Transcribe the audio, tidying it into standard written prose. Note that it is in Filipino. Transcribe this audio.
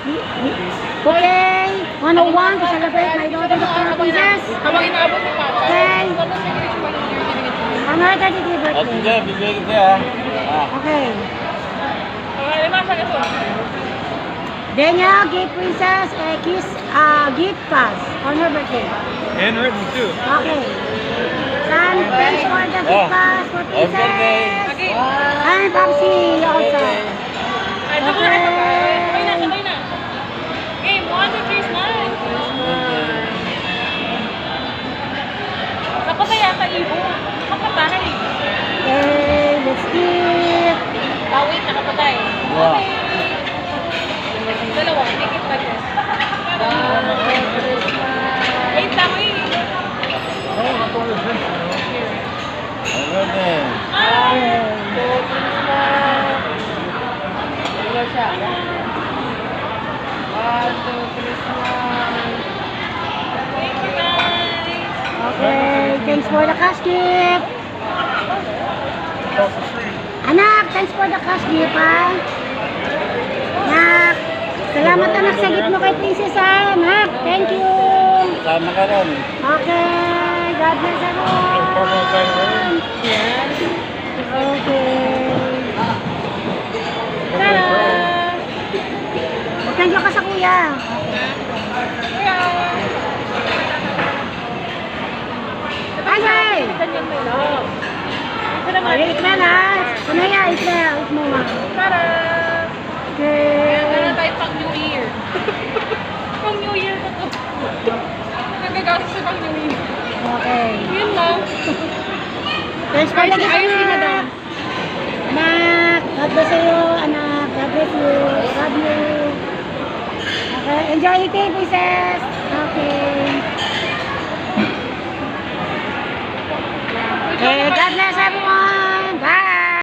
Okay, 101 to celebrate my daughter, the princess. Okay. On her 33rd birthday. Bibigyan kita Okay. Daniel gave Princess a kiss, gift pass on her birthday. Handwritten too. Okay. Son, thanks for the gift pass for Princess. And Papsi also. Okay. Game 1, 2, 3, smile. Kapatay yata ibo. Kapatahan ibo. Okay, let's eat. Wait, nakapatay. Wow. Dalawa, tikit pa dyan. Wait lang eh. Thank you guys. Okay, thanks for the cash gift. Anak, thanks for the cash gift, ha? Anak, salamat anak sa gift mo kay Princess, ha? Anak, thank you. Sama ka rin. Okay, God bless everyone. Okay. Tada! Magkandiyo ka sa kuya. Okay. Ganyan mo lang. Ito naman. Okay, eat na na. Kunaya, eat na. Eat mo, ma. Tada! Okay. Meron tayo pang New Year. Pang New Year na to. Nagagastos sa pang New Year. Okay. Yun lang. Thanks for the gift, Ayos si anak. Madam. Anak, God bless you, anak. God bless you. Love you. Okay, enjoy eating, Princess. Okay. Okay, God bless everyone.